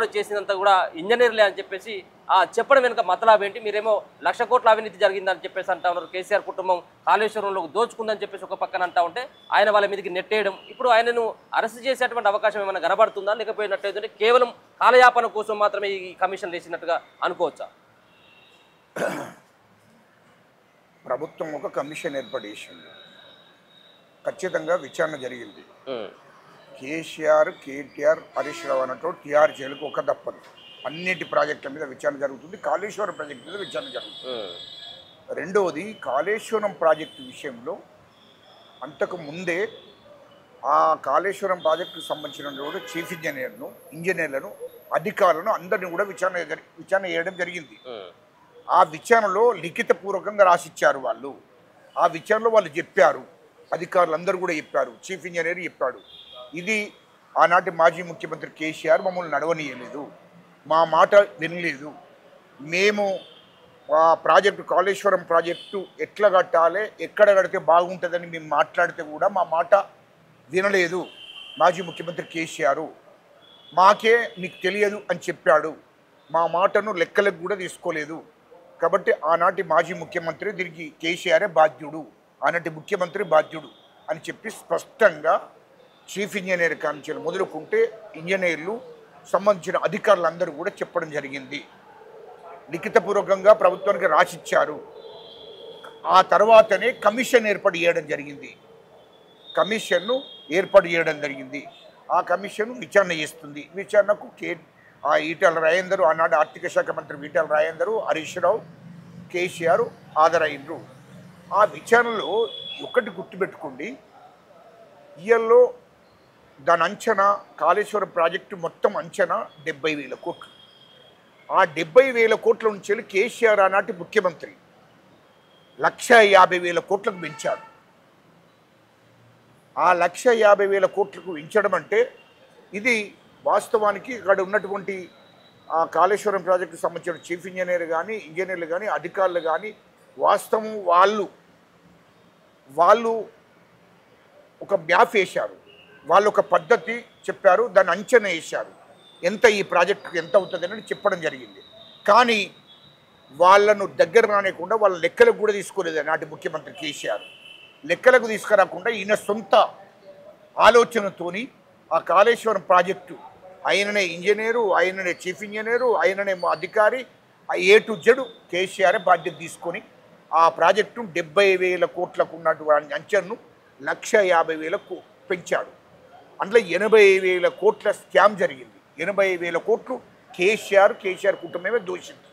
కూడా చేసినంత కూడా ఇంజనీర్లే అని చెప్పేసి చెప్పడం వెనుక మతలాభం ఏంటి? మీరేమో 1,00,000 కోట్ల అవినీతి జరిగిందని చెప్పేసి అంటా ఉన్నారు. కేసీఆర్ కుటుంబం కాళేశ్వరంలోకి దోచుకుందని చెప్పేసి ఒక పక్కన అంటా ఉంటే ఆయన వాళ్ళ మీదకి నెట్టేయడం, ఇప్పుడు ఆయనను అరెస్ట్ చేసేటువంటి అవకాశం ఏమైనా కనబడుతుందా? లేకపోయినట్టయితే కేవలం కాలయాపన కోసం మాత్రమే ఈ కమిషన్ వేసినట్టుగా అనుకోవచ్చా? ప్రభుత్వం ఒక కమిషన్ ఏర్పాటు చేసింది, ఖచ్చితంగా విచారణ జరిగింది. కేసీఆర్, కేటీఆర్, హరీష్ రావు అన్నట్టు టీఆర్ జైలుకు ఒక తప్పదు. అన్నిటి ప్రాజెక్టుల మీద విచారణ జరుగుతుంది, కాళేశ్వరం ప్రాజెక్టు మీద విచారణ జరుగుతుంది. రెండవది, కాళేశ్వరం ప్రాజెక్టు విషయంలో అంతకు ముందే ఆ కాళేశ్వరం ప్రాజెక్టుకు సంబంధించిన చీఫ్ ఇంజనీర్లను, అధికారులను అందరినీ కూడా విచారణ చేయడం జరిగింది. ఆ విచారణలో లిఖితపూర్వకంగా రాసిచ్చారు వాళ్ళు. ఆ విచారణలో వాళ్ళు చెప్పారు, అధికారులందరూ కూడా చెప్పారు, చీఫ్ ఇంజనీర్ చెప్పాడు, ఇది ఆనాటి మాజీ ముఖ్యమంత్రి కేసీఆర్ మమ్మల్ని నడవనీయలేదు, మా మాట వినలేదు, మేము ఆ ప్రాజెక్టు కాళేశ్వరం ప్రాజెక్టు ఎట్లా కట్టాలి, ఎక్కడ కడితే బాగుంటుందని మేము మాట్లాడితే కూడా మా మాట వినలేదు మాజీ ముఖ్యమంత్రి కేసీఆర్. మాకే మీకు తెలియదు అని చెప్పాడు, మా మాటను లెక్కలకు కూడా తీసుకోలేదు. కాబట్టి ఆనాటి మాజీ ముఖ్యమంత్రి దీనికి కేసీఆరే బాధ్యుడు, ఆనాటి ముఖ్యమంత్రి బాధ్యుడు అని చెప్పి స్పష్టంగా చీఫ్ ఇంజనీర్ కాంచెలు మొదలుకుంటే ఇంజనీర్లు సంబంధించిన అధికారులందరూ కూడా చెప్పడం జరిగింది. లిఖితపూర్వకంగా ప్రభుత్వానికి రాసిచ్చారు. ఆ తర్వాతనే కమిషన్ ఏర్పాటు చేయడం జరిగింది. కమిషన్ను ఏర్పాటు చేయడం జరిగింది. ఆ కమిషన్ విచారణ చేస్తుంది. విచారణకు ఈటెల రాజేందర్, ఆనాడు ఆర్థిక శాఖ మంత్రి ఈటెల రాజేందర్, హరీష్ రావు, కేసీఆర్ హాజరైనరు. ఆ విచారణలో ఒకటి గుర్తుపెట్టుకోండి, ఇయల్లో దాని అంచనా, కాళేశ్వరం ప్రాజెక్టు మొత్తం అంచనా 70,000 కోట్లు. ఆ 70,000 కోట్ల నుంచి వెళ్ళి కేసీఆర్ ఆనాటి ముఖ్యమంత్రి 1,50,000 కోట్లకు పెంచాడు. ఆ 1,50,000 కోట్లకు పెంచడం అంటే ఇది వాస్తవానికి ఇక్కడ ఉన్నటువంటి ఆ కాళేశ్వరం ప్రాజెక్టుకు సంబంధించిన చీఫ్ ఇంజనీర్లు కానీ అధికారులు కానీ వాస్తవం వాళ్ళు ఒక మ్యాప్ వేశారు, వాళ్ళు ఒక పద్ధతి చెప్పారు, దాన్ని అంచనా వేశారు, ఎంత ఈ ప్రాజెక్టుకు ఎంత అవుతుంది అని చెప్పడం జరిగింది. కానీ వాళ్ళను దగ్గర రానియకుండా వాళ్ళ లెక్కలకు కూడా తీసుకోలేదు నాటి ముఖ్యమంత్రి కేసీఆర్. లెక్కలకు తీసుకురాకుండా ఈయన సొంత ఆలోచనతోని ఆ కాళేశ్వరం ప్రాజెక్టు ఆయననే ఇంజనీరు, ఆయననే చీఫ్ ఇంజనీరు, ఆయననే అధికారి, A to Z కేసీఆర్ బాధ్యత తీసుకొని ఆ ప్రాజెక్టు 70,000 కోట్లకు ఉన్నటువంటి అంచనను 1,50,000 పెంచాడు. అందులో 80,000 కోట్ల స్కామ్ జరిగింది. 80,000 కోట్లు కేసీఆర్ కుటుంబమే దోషించారు.